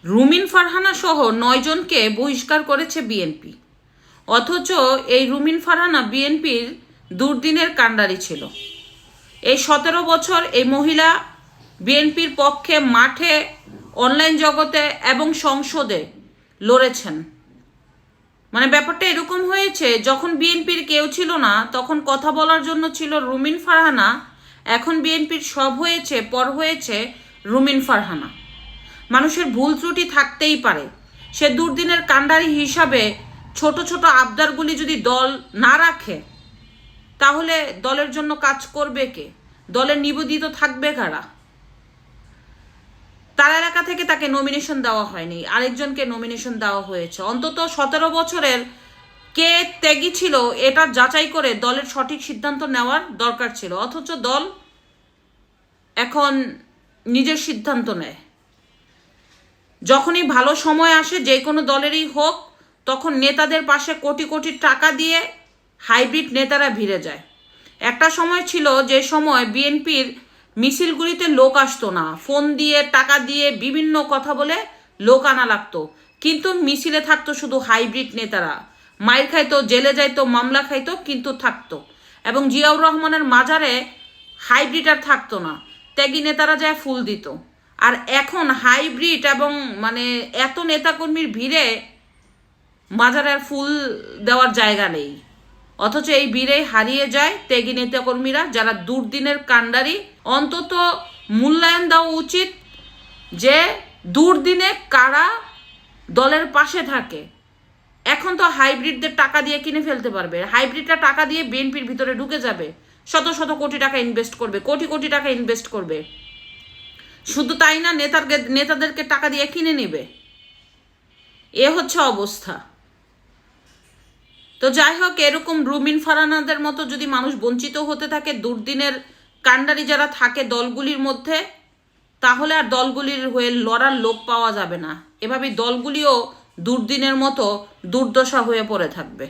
রুমিন ফারহানা সহ 9 জনকে বহিষ্কার করেছে বিএনপি। অথচ এই রুমিন ফারহানা বিএনপির দুর্দিনের কাণ্ডারি ছিল। এই 17 বছর এই মহিলা বিএনপির পক্ষে মাঠে, অনলাইন জগতে এবং সংসদে লড়েছেন। মানে ব্যাপারটা এরকম হয়েছে, যখন বিএনপির কেউ ছিল না তখন কথা বলার জন্য ছিল রুমিন ফারহানা, এখন বিএনপির সব হয়েছে, পর হয়েছে রুমিন ফারহানা। মানুষের ভুল ত্রুটি থাকতেই পারে। সে দুর্দিনের কাণ্ডারি হিসাবে ছোট ছোট আবদারগুলি যদি দল না রাখে, তাহলে দলের জন্য কাজ করবে কে? দলের নিবেদিত থাকবে কারা? তার এলাকা থেকে তাকে নমিনেশন দেওয়া হয়নি, আরেকজনকে নমিনেশন দেওয়া হয়েছে। অন্তত 17 বছরের কে ত্যাগী ছিল এটা যাচাই করে দলের সঠিক সিদ্ধান্ত নেওয়ার দরকার ছিল। অথচ দল এখন নিজের সিদ্ধান্ত নেয়। যখনই ভালো সময় আসে যে কোনো দলেরই হোক, তখন নেতাদের পাশে কোটি কোটি টাকা দিয়ে হাইব্রিড নেতারা ভিড়ে যায়। একটা সময় ছিল যে সময় বিএনপির মিছিলগুলিতে লোক আসতো না, ফোন দিয়ে টাকা দিয়ে বিভিন্ন কথা বলে লোক আনা লাগতো, কিন্তু মিছিলে থাকতো শুধু হাইব্রিড নেতারা। মাইর খাইতো, জেলে যাইতো, মামলা খাইতো, কিন্তু থাকতো। এবং জিয়াউর রহমানের মাজারে হাইব্রিড আর থাকতো না, ত্যাগী নেতারা যায় ফুল দিত। আর এখন হাইব্রিড এবং মানে এত নেতাকর্মীর ভিড়ে মাজারে আর ফুল দেওয়ার জায়গা নেই। অথচ এই ভিড়ে হারিয়ে যায় ত্যাগী নেতাকর্মীরা, যারা দুর্দিনের কাণ্ডারি। অন্তত মূল্যায়ন দেওয়া উচিত যে দুর্দিনে কারা দলের পাশে থাকে। এখন তো হাইব্রিডদের টাকা দিয়ে কিনে ফেলতে পারবে, হাইব্রিডটা টাকা দিয়ে বিএনপির ভিতরে ঢুকে যাবে, শত শত কোটি টাকা ইনভেস্ট করবে, কোটি কোটি টাকা ইনভেস্ট করবে। শুধু তাই না, নেতাদেরকে টাকা দিয়ে কিনে নেবে। এ হচ্ছে অবস্থা। তো যাই হোক, এরকম রুমিন ফারহানাদের মতো যদি মানুষ বঞ্চিত হতে থাকে, দুর্দিনের কাণ্ডারি যারা থাকে দলগুলির মধ্যে, তাহলে আর দলগুলির হয়ে লড়ার লোক পাওয়া যাবে না। এভাবে দলগুলিও দুর্দিনের মতো দুর্দশা হয়ে পড়ে থাকবে।